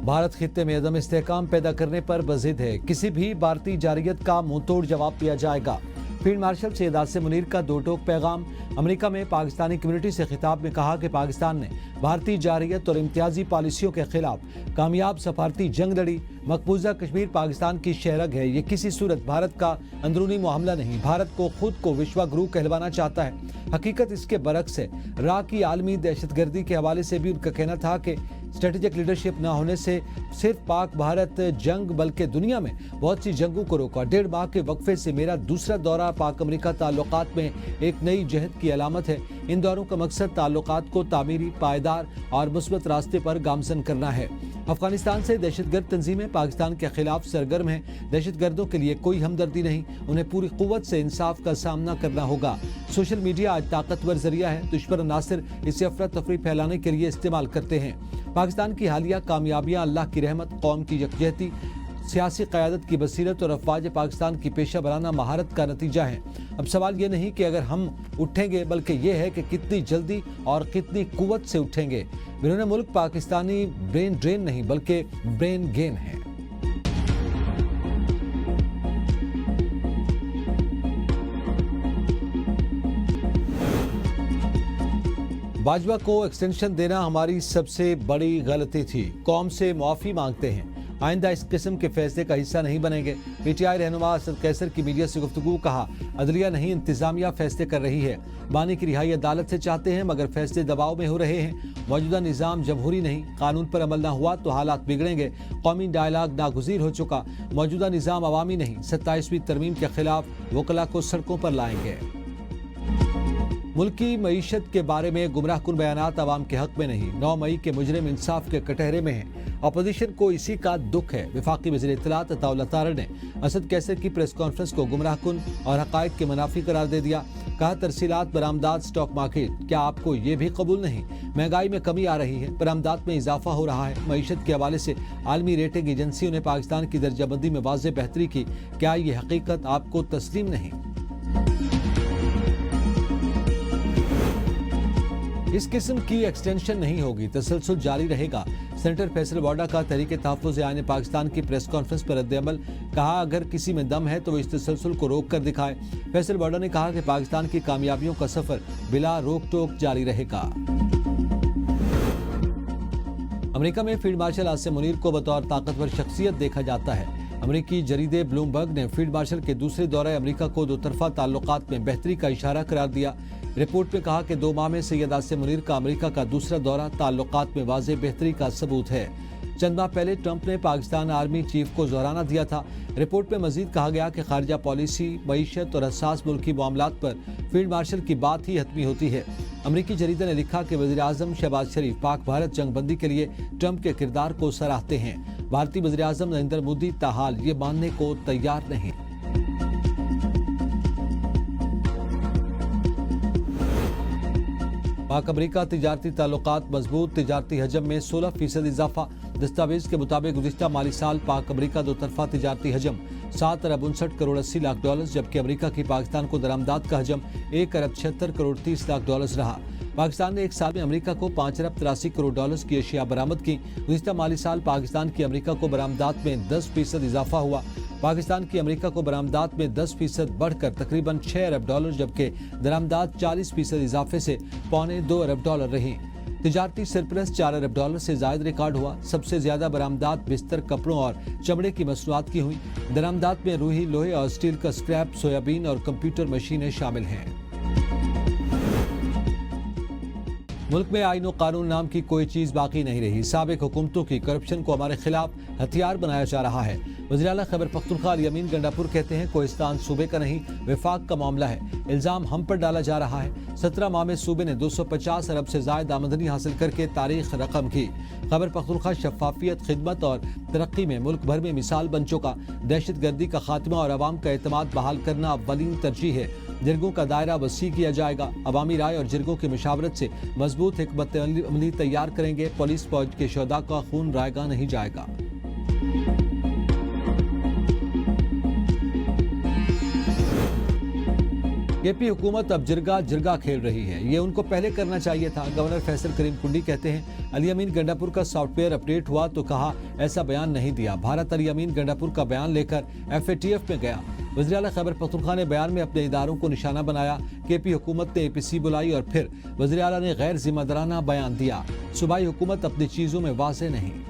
भारत खित्ते में अदम इस्तेहकाम पैदा करने पर बज़िद है, किसी भी भारतीय जारयत का मुंह तोड़ जवाब दिया जाएगा। फील्ड मार्शल सैयद आसिम मुनीर का दो टोक पैगाम। अमेरिका में पाकिस्तानी कम्युनिटी से खिताब में कहा कि पाकिस्तान ने भारतीय जारयत और इम्तियाजी पॉलिसियों के खिलाफ कामयाब सफारती जंग लड़ी। मकबूजा कश्मीर पाकिस्तान की शहरग है, ये किसी सूरत भारत का अंदरूनी मामला नहीं। भारत को खुद को विश्वगुरु कहलवाना चाहता है। हकीकत इसके बरक्स है। राह की आलमी दहशतगर्दी के हवाले से भी उनका कहना था कि स्ट्रेटेजिक लीडरशिप न होने से सिर्फ पाक भारत जंग बल्कि दुनिया में बहुत सी जंगों को रोका। 1.5 माह के वक्फे से मेरा दूसरा दौरा पाक अमेरिका ताल्लुकात में एक नई जहद की अलामत है। इन दौरों का मकसद ताल्लुकात को तामीरी, पायदार और मुस्बत रास्ते पर गामजन करना है। अफगानिस्तान से दहशतगर्द तंजीमें पाकिस्तान के खिलाफ सरगर्म हैं। दहशतगर्दों के लिए कोई हमदर्दी नहीं, उन्हें पूरी कुव्वत से इंसाफ का सामना करना होगा। सोशल मीडिया आज ताकतवर जरिया है, दुश्मन अनासिर इसे अफरा तफरी फैलाने के लिए इस्तेमाल करते हैं। पाकिस्तान की हालिया कामयाबियां अल्लाह की रहमत, कौम की यकजहती, सियासी क़यादत की बसीरत और अफवाज पाकिस्तान की पेशा वराना महारत का नतीजा है। अब सवाल ये नहीं कि अगर हम उठेंगे, बल्कि ये है कि कितनी जल्दी और कितनी कुव्वत से उठेंगे। बिरूने मुल्क पाकिस्तानी ब्रेन ड्रेन नहीं बल्कि ब्रेन गेन है। बाजवा को एक्सटेंशन देना हमारी सबसे बड़ी गलती थी। कौम से मुआफ़ी मांगते हैं, आइंदा इस किस्म के फैसले का हिस्सा नहीं बनेंगे। पीटीआई रहनुमा असद कैसर की मीडिया से गुफ्तगू। कहा, अदलिया नहीं इंतजामिया फैसले कर रही है। बानी की रिहाई अदालत से चाहते हैं मगर फैसले दबाव में हो रहे हैं। मौजूदा निज़ाम जमहूरी नहीं, कानून पर अमल न हुआ तो हालात बिगड़ेंगे। कौमी डायलाग नागुज़ीर हो चुका। मौजूदा निज़ाम अवामी नहीं, 27वीं तरमीम के खिलाफ वकला को सड़कों पर लाएंगे। मुल्की मईशत के बारे में गुमराहकुन बयानात अवाम के हक में नहीं। 9 मई के मुजरिम इंसाफ के कटहरे में हैं। अपोजिशन को इसी का दुख है। वफाकी वज़ीर इत्तलात अताउल्लाह तारड़ ने असद कैसर की प्रेस कॉन्फ्रेंस को गुमराहकुन और हक़ाइक़ के मुनाफी करार दे दिया। कहा, तरसीलात, बरामदात, स्टॉक मार्केट, क्या आपको ये भी कबूल नहीं? महंगाई में कमी आ रही है, बरामदात में इजाफा हो रहा है। मईशत के हवाले से आलमी रेटिंग एजेंसियों ने पाकिस्तान की दर्जाबंदी में वाज़ेह बेहतरी की। क्या ये हकीकत आपको तस्लीम नहीं? इस किस्म की एक्सटेंशन नहीं होगी, तसलसल जारी रहेगा। सेनेटर फैसल वाडा का तहरीक तहफ़्फ़ुज़ आईन पाकिस्तान की प्रेस कॉन्फ्रेंस पर रद्द-ए-अमल। कहा, अगर किसी में दम है तो वो इस तसलसल को रोक कर दिखाए। फैसल वाडा ने कहा कि पाकिस्तान की कामयाबियों का सफर बिला रोक टोक जारी रहेगा। अमेरिका में फील्ड मार्शल आसिम मुनीर को बतौर ताकतवर शख्सियत देखा जाता है। अमेरिकी जरीदे ब्लूमबर्ग ने फील्ड मार्शल के दूसरे दौरे अमेरिका को दो तरफा ताल्लुकात में बेहतरी का इशारा करार दिया। रिपोर्ट में कहा कि 2 माह में सैयद आसिम मुनीर का अमेरिका का दूसरा दौरा ताल्लुकात में वाज़ेह बेहतरी का सबूत है। चंद माह पहले ट्रंप ने पाकिस्तान आर्मी चीफ को ज़ोराना दिया था। रिपोर्ट में मजीद कहा गया कि खारजा पॉलिसी, मईशत और हसास मुल्की मामलात पर फील्ड मार्शल की बात ही हतमी होती है। अमरीकी जरीदे ने लिखा कि वज़ीर आज़म शहबाज शरीफ पाक भारत जंगबंदी के लिए ट्रंप के किरदार को सराहते हैं। भारतीय वज़ीर आज़म नरेंद्र मोदी ताहाल ये मानने को तैयार नहीं। पाक अमेरिका तिजारती ताल्लुकात मजबूत। तिजारती हजम में 16% इजाफा। दस्तावेज के मुताबिक गुज़िश्ता माली साल पाक अमेरिका दो तरफा तिजारती हजम 7 अरब 59 करोड़ 80 लाख डॉलर, जबकि अमेरिका की पाकिस्तान को दरामदात का हजम 1 अरब 76 करोड़ 30 लाख डॉलर रहा। पाकिस्तान ने एक साल में अमेरिका को 5 अरब 83 करोड़ डॉलर की अशिया बरामद की। गुज़िश्ता माली साल पाकिस्तान की अमेरिका को बरामदात में 10% इजाफा हुआ। पाकिस्तान की अमेरिका को बरामदात में 10% बढ़कर तकरीबन 6 अरब डॉलर, जबकि दरामदात 40% इजाफे से 1.25 अरब डॉलर रही। तिजारती सरप्लस 4 अरब डॉलर से जायद रिकॉर्ड हुआ। सबसे ज्यादा बरामदात बिस्तर, कपड़ों और चमड़े की मसनूआत की हुई। दरामदात में रूही, लोहे और स्टील का स्क्रैप, सोयाबीन और कंप्यूटर मशीनें शामिल हैं। मुल्क में आईन और कानून नाम की कोई चीज बाकी नहीं रही। साबिक हुकूमतों की करप्शन को हमारे खिलाफ हथियार बनाया जा रहा है। वज़ीर आला खैबर पख्तूनख्वा यमीन गंडापुर कहते हैं, कोहिस्तान सूबे का नहीं विफाक का मामला है। इल्जाम हम पर डाला जा रहा है। 17 माह में सूबे ने 250 अरब से जायद आमदनी हासिल करके तारीख रकम की। खैबर पख्तूनख्वा शफाफियत, खिदमत और तरक्की में मुल्क भर में मिसाल बन चुका। दहशत गर्दी का खात्मा और अवाम का एतमाद बहाल करना अव्वलीन तरजीह है। जिरगों का दायरा वसी किया जाएगा। अवामी राय और जिरगों की मशावरत से मजबूत हिकमत अमली तैयार करेंगे। पुलिस फौज के शोहदा का खून रायगा नहीं जाएगा। کے پی حکومت اب جرگا کھیل رہی ہے، یہ ان کو پہلے کرنا چاہیے تھا۔ گورنر فیصل کریم کنڈی کہتے ہیں علی امین گنڈا پور کا سافٹ ویئر اپڈیٹ ہوا تو کہا ایسا بیان نہیں دیا۔ بھارت علی امین گنڈا پور کا بیان لے کر FATF میں گیا۔ وزیراعلیٰ خیبر پختونخوا نے بیان میں اپنے اداروں کو نشانہ بنایا۔ کے پی حکومت نے APC بلائی اور پھر وزیراعلیٰ نے غیر ذمہ دارانہ بیان دیا۔ صوبائی حکومت اپنی چیزوں میں واضح نہیں۔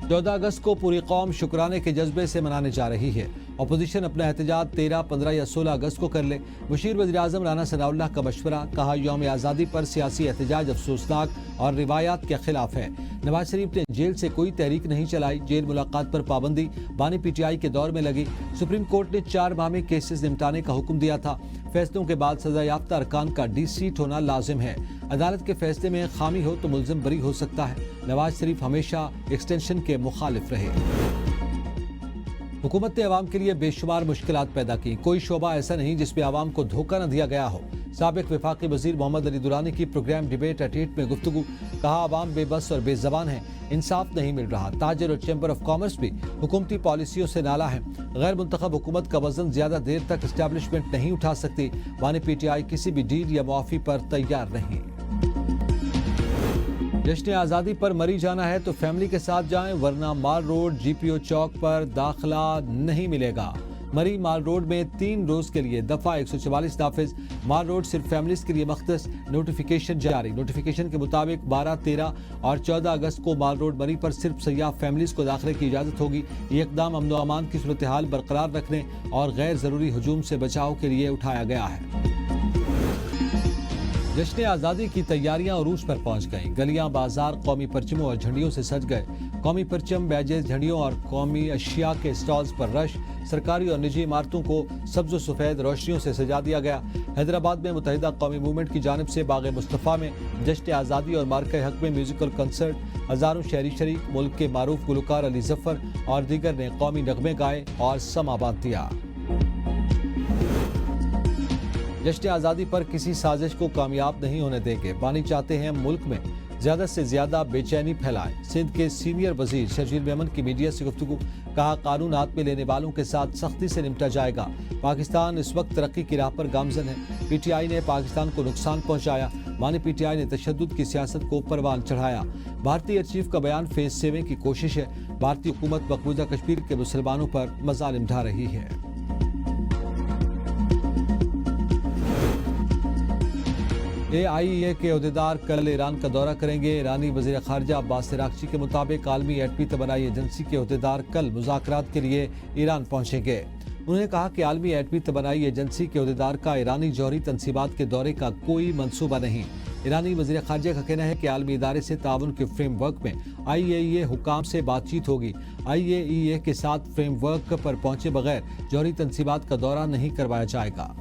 14 اگست کو پوری قوم شکرانے کے جذبے سے منانے جا رہی ہے۔ اپوزیشن اپنا احتجاج 13، 15 یا 16 اگست کو کر لے۔ مشیر وزیراعظم رانا ثناءاللہ کا مشورہ، کہا یوم آزادی پر سیاسی احتجاج افسوسناک اور روایات کے خلاف ہے۔ نواز شریف نے جیل سے کوئی تحریک نہیں چلائی، جیل ملاقات پر پابندی بانی PTI کے دور میں لگی۔ سپریم کورٹ نے 4 ماہ میں کیسز نمٹانے کا حکم دیا تھا۔ فیصلوں کے بعد سزا یافتہ ارکان کا ڈی سیٹ ہونا لازم ہے۔ عدالت کے فیصلے میں خامی ہو تو ملزم بری ہو سکتا ہے۔ نواز شریف ہمیشہ ایکسٹینشن کے مخالف رہے۔ حکومت نے عوام کے لیے بے شمار مشکلات پیدا کی، کوئی شعبہ ایسا نہیں جس میں عوام کو دھوکہ نہ دیا گیا ہو۔ سابق وفاقی وزیر محمد علی دورانی کی پروگرام ڈیبیٹ ایٹ 8 میں گفتگو، کہا عوام بے بس اور بے زبان ہیں، انصاف نہیں مل رہا۔ تاجر اور چیمبر آف کامرس بھی حکومتی پالیسیوں سے نالاں ہیں۔ غیر منتخب حکومت کا وزن زیادہ دیر تک اسٹیبلشمنٹ نہیں اٹھا سکتی۔ بانی PTI کسی بھی ڈیل یا معافی پر تیار نہیں۔ جشن آزادی پر مری جانا ہے تو فیملی کے ساتھ جائیں، ورنہ مال روڈ GPO چوک پر داخلہ نہیں ملے گا۔ مری مال روڈ میں 3 روز کے لیے دفعہ 144 نافذ۔ مال روڈ صرف فیملیز کے لیے مختص، نوٹیفیکیشن جاری۔ نوٹیفیکیشن کے مطابق 12، 13 اور 14 اگست کو مال روڈ مری پر صرف سیاح فیملیز کو داخلے کی اجازت ہوگی۔ یہ اقدام امن و امان کی صورتحال برقرار رکھنے اور غیر ضروری ہجوم سے بچاؤ کے لیے اٹھایا گیا ہے۔ جشن آزادی کی تیاریاں عروج پر پہنچ گئیں۔ گلیاں بازار قومی پرچموں اور جھنڈیوں سے سج گئے۔ قومی پرچم، بیجز، جھنڈیوں اور قومی اشیاء کے سٹالز پر رش۔ سرکاری اور نجی عمارتوں کو سبز و سفید روشنیوں سے سجا دیا گیا۔ حیدرآباد میں متحدہ قومی موومنٹ کی جانب سے باغ مصطفیٰ میں جشن آزادی اور مارکہ حق میں میوزیکل کنسرٹ، ہزاروں شہری شریک۔ ملک کے معروف گلوکار علی ظفر اور دیگر نے قومی نغمے گائے اور سما باندھ دیا۔ جشن آزادی پر کسی سازش کو کامیاب نہیں ہونے دیں گے۔ بانی چاہتے ہیں ملک میں زیادہ سے زیادہ بے چینی پھیلائے۔ سندھ کے سینئر وزیر شرجیل میمن کی میڈیا سے گفتگو، کہا قانون ہاتھ میں لینے والوں کے ساتھ سختی سے نمٹا جائے گا۔ پاکستان اس وقت ترقی کی راہ پر گامزن ہے۔ PTI نے پاکستان کو نقصان پہنچایا۔ بانی PTI نے تشدد کی سیاست کو پروان چڑھایا۔ بھارتی ایئر چیف کا بیان فیز 7 کی کوشش ہے۔ بھارتی حکومت مقبوضہ کشمیر کے مسلمانوں پر مظالم ڈھا رہی ہے۔ AIEA کے عہدیدار کل ایران کا دورہ کریں گے۔ ایرانی وزیر خارجہ عباس عراقچی کے مطابق عالمی ایٹمی توانائی ایجنسی کے عہدیدار کل مذاکرات کے لیے ایران پہنچیں گے۔ انہوں نے کہا کہ عالمی ایٹمی توانائی ایجنسی کے عہدیدار کا ایرانی جوہری تنصیبات کے دورے کا کوئی منصوبہ نہیں۔ ایرانی وزیر خارجہ کا کہنا ہے کہ عالمی ادارے سے تعاون کے فریم ورک میں IAEA حکام سے بات چیت ہوگی۔ IAEA کے ساتھ فریم ورک پر پہنچے بغیر جوہری تنصیبات کا دورہ نہیں کروایا جائے گا۔